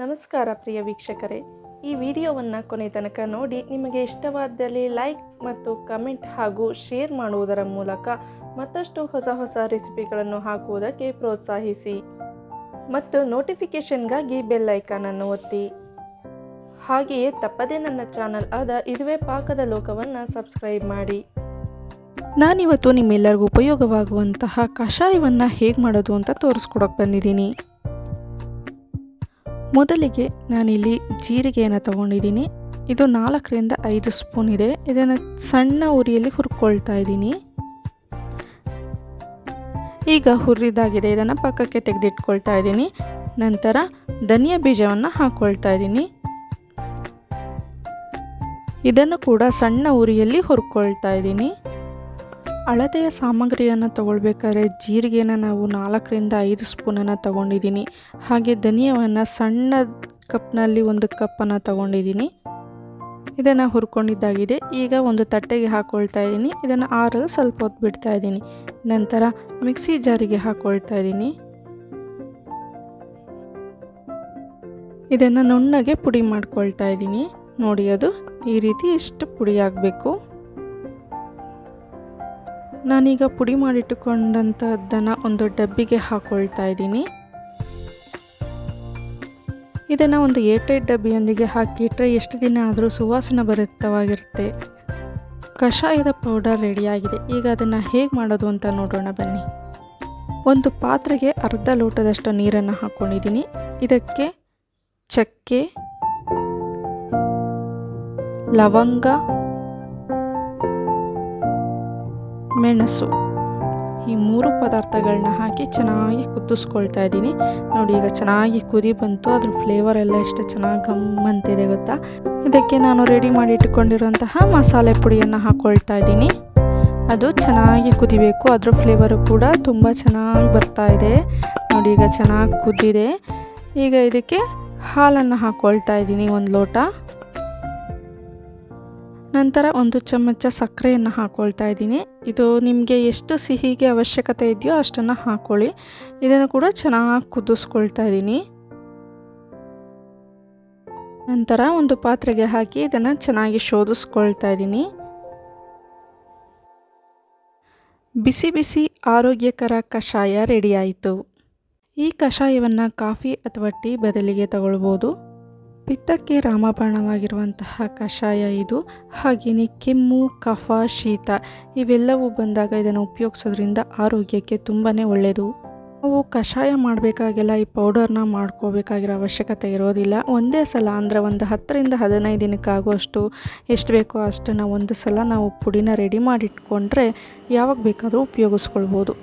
ನಮಸ್ಕಾರ ಪ್ರಿಯ ವೀಕ್ಷಕರೇ, ಈ ವಿಡಿಯೋವನ್ನು ಕೊನೆ ತನಕ ನೋಡಿ ನಿಮಗೆ ಇಷ್ಟವಾದಲ್ಲಿ ಲೈಕ್ ಮತ್ತು ಕಮೆಂಟ್ ಹಾಗೂ ಶೇರ್ ಮಾಡುವುದರ ಮೂಲಕ ಮತ್ತಷ್ಟು ಹೊಸ ರೆಸಿಪಿಗಳನ್ನು ಹಾಕುವುದಕ್ಕೆ ಪ್ರೋತ್ಸಾಹಿಸಿ ಮತ್ತು ನೋಟಿಫಿಕೇಷನ್ಗಾಗಿ ಬೆಲ್ ಐಕಾನನ್ನು ಒತ್ತಿ. ಹಾಗೆಯೇ ತಪ್ಪದೇ ನನ್ನ ಚಾನಲ್ ಆದ ಇದುವೇ ಪಾಕದ ಲೋಕವನ್ನು ಸಬ್ಸ್ಕ್ರೈಬ್ ಮಾಡಿ. ನಾನಿವತ್ತು ನಿಮ್ಮೆಲ್ಲರಿಗೂ ಉಪಯೋಗವಾಗುವಂತಹ ಕಷಾಯವನ್ನು ಹೇಗೆ ಮಾಡೋದು ಅಂತ ತೋರಿಸ್ಕೊಡೋಕೆ ಬಂದಿದ್ದೀನಿ. ಮೊದಲಿಗೆ ನಾನಿಲ್ಲಿ ಜೀರಿಗೆಯನ್ನು ತಗೊಂಡಿದ್ದೀನಿ. ಇದು 4 ರಿಂದ 5 ಸ್ಪೂನ್ ಇದೆ. ಇದನ್ನು ಸಣ್ಣ ಉರಿಯಲ್ಲಿ ಹುರ್ಕೊಳ್ತಾ ಇದ್ದೀನಿ. ಈಗ ಹುರಿದಾಗಿದೆ, ಇದನ್ನು ಪಕ್ಕಕ್ಕೆ ತೆಗೆದಿಟ್ಕೊಳ್ತಾ ಇದ್ದೀನಿ. ನಂತರ ಧನಿಯಾ ಬೀಜವನ್ನು ಹಾಕ್ಕೊಳ್ತಾ ಇದ್ದೀನಿ. ಇದನ್ನು ಕೂಡ ಸಣ್ಣ ಉರಿಯಲ್ಲಿ ಹುರ್ಕೊಳ್ತಾ ಇದ್ದೀನಿ. ಅಳತೆಯ ಸಾಮಗ್ರಿಯನ್ನು ತಗೊಳ್ಬೇಕಾದ್ರೆ ಜೀರಿಗೆನ ನಾವು 4 ರಿಂದ 5 ಸ್ಪೂನನ್ನು ತಗೊಂಡಿದ್ದೀನಿ. ಹಾಗೆ ಧನಿಯಾವನ್ನು ಸಣ್ಣ ಕಪ್ನಲ್ಲಿ 1 ಕಪ್ಪನ್ನು ತಗೊಂಡಿದ್ದೀನಿ. ಇದನ್ನು ಹುರ್ಕೊಂಡಿದ್ದಾಗಿದೆ. ಈಗ ಒಂದು ತಟ್ಟೆಗೆ ಹಾಕ್ಕೊಳ್ತಾ ಇದ್ದೀನಿ. ಇದನ್ನು ಆರಲು ಸ್ವಲ್ಪ ಹೊತ್ತು ಬಿಡ್ತಾ ಇದ್ದೀನಿ. ನಂತರ ಮಿಕ್ಸಿ ಜಾರಿಗೆ ಹಾಕ್ಕೊಳ್ತಾ ಇದ್ದೀನಿ. ಇದನ್ನು ನುಣ್ಣಗೆ ಪುಡಿ ಮಾಡ್ಕೊಳ್ತಾ ಇದ್ದೀನಿ. ನೋಡಿ, ಅದು ಈ ರೀತಿ ಇಷ್ಟು ಪುಡಿ ಆಗಬೇಕು. ನಾನೀಗ ಪುಡಿ ಮಾಡಿಟ್ಟುಕೊಂಡಂಥದ್ದನ್ನು ಒಂದು ಡಬ್ಬಿಗೆ ಹಾಕ್ಕೊಳ್ತಾ ಇದ್ದೀನಿ. ಇದನ್ನು ಒಂದು ಏರ್ಟೈಟ್ ಡಬ್ಬಿಯೊಂದಿಗೆ ಹಾಕಿಟ್ರೆ ಎಷ್ಟು ದಿನ ಆದರೂ ಸುವಾಸನೆ ಭರಿತವಾಗಿರುತ್ತೆ. ಕಷಾಯದ ಪೌಡರ್ ರೆಡಿಯಾಗಿದೆ. ಈಗ ಅದನ್ನು ಹೇಗೆ ಮಾಡೋದು ಅಂತ ನೋಡೋಣ ಬನ್ನಿ. ಒಂದು ಪಾತ್ರೆಗೆ ಅರ್ಧ ಲೋಟದಷ್ಟು ನೀರನ್ನು ಹಾಕ್ಕೊಂಡಿದ್ದೀನಿ. ಇದಕ್ಕೆ ಚಕ್ಕೆ, ಲವಂಗ, ಮೆಣಸು, ಈ 3 ಪದಾರ್ಥಗಳನ್ನ ಹಾಕಿ ಚೆನ್ನಾಗಿ ಕುದಿಸ್ಕೊಳ್ತಾ ಇದ್ದೀನಿ. ನೋಡಿ, ಈಗ ಚೆನ್ನಾಗಿ ಕುದಿ ಬಂತು. ಅದ್ರ ಫ್ಲೇವರ್ ಎಲ್ಲ ಎಷ್ಟು ಚೆನ್ನಾಗಿ ಗಮ್ಮಂತಿದೆ ಗೊತ್ತಾ. ಇದಕ್ಕೆ ನಾನು ರೆಡಿ ಮಾಡಿ ಇಟ್ಟುಕೊಂಡಿರುವಂತಹ ಮಸಾಲೆ ಪುಡಿಯನ್ನು ಹಾಕ್ಕೊಳ್ತಾ ಇದ್ದೀನಿ. ಅದು ಚೆನ್ನಾಗಿ ಕುದಿಬೇಕು. ಅದ್ರ ಫ್ಲೇವರು ಕೂಡ ತುಂಬ ಚೆನ್ನಾಗಿ ಬರ್ತಾ ಇದೆ. ನೋಡಿ, ಈಗ ಚೆನ್ನಾಗಿ ಕುದ್ದಿದೆ. ಈಗ ಇದಕ್ಕೆ ಹಾಲನ್ನು ಹಾಕ್ಕೊಳ್ತಾ ಇದ್ದೀನಿ, 1 ಲೋಟ. ನಂತರ 1 ಚಮಚ ಸಕ್ಕರೆಯನ್ನು ಹಾಕ್ಕೊಳ್ತಾ ಇದ್ದೀನಿ. ಇದು ನಿಮಗೆ ಎಷ್ಟು ಸಿಹಿಗೆ ಅವಶ್ಯಕತೆ ಇದೆಯೋ ಅಷ್ಟನ್ನು ಹಾಕ್ಕೊಳ್ಳಿ. ಇದನ್ನು ಕೂಡ ಚೆನ್ನಾಗಿ ಕುದಿಸ್ಕೊಳ್ತಾ ಇದ್ದೀನಿ. ನಂತರ ಒಂದು ಪಾತ್ರೆಗೆ ಹಾಕಿ ಇದನ್ನು ಚೆನ್ನಾಗಿ ಶೋಧಿಸ್ಕೊಳ್ತಾ ಇದ್ದೀನಿ. ಬಿಸಿ ಬಿಸಿ ಆರೋಗ್ಯಕರ ಕಷಾಯ ರೆಡಿಯಾಯಿತು. ಈ ಕಷಾಯವನ್ನು ಕಾಫಿ ಅಥವಾ ಟೀ ಬದಲಿಗೆ ತಗೊಳ್ಬೋದು. ಪಿತ್ತಕ್ಕೆ ರಾಮಬಾಣವಾಗಿರುವಂತಹ ಕಷಾಯ ಇದು. ಹಾಗೆಯೇ ಕೆಮ್ಮು, ಕಫ, ಶೀತ ಇವೆಲ್ಲವೂ ಬಂದಾಗ ಇದನ್ನು ಉಪಯೋಗಿಸೋದ್ರಿಂದ ಆರೋಗ್ಯಕ್ಕೆ ತುಂಬಾ ಒಳ್ಳೆಯದು. ನಾವು ಕಷಾಯ ಮಾಡಬೇಕಾಗೆಲ್ಲ ಈ ಪೌಡರ್ನ ಮಾಡ್ಕೋಬೇಕಾಗಿರೋ ಅವಶ್ಯಕತೆ ಇರೋದಿಲ್ಲ. ಒಂದೇ ಸಲ ಅಂದರೆ ಒಂದು 10 ರಿಂದ 15 ದಿನಕ್ಕಾಗುವಷ್ಟು ಎಷ್ಟು ಬೇಕೋ ಅಷ್ಟನ್ನು ಒಂದು ಸಲ ನಾವು ಪುಡಿನ ರೆಡಿ ಮಾಡಿಟ್ಕೊಂಡ್ರೆ ಯಾವಾಗ ಬೇಕಾದರೂ ಉಪಯೋಗಿಸ್ಕೊಳ್ಬೋದು.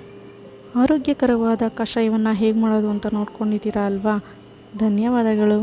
ಆರೋಗ್ಯಕರವಾದ ಕಷಾಯವನ್ನು ಹೇಗೆ ಮಾಡೋದು ಅಂತ ನೋಡ್ಕೊಂಡಿದ್ದೀರಾ ಅಲ್ವಾ? ಧನ್ಯವಾದಗಳು.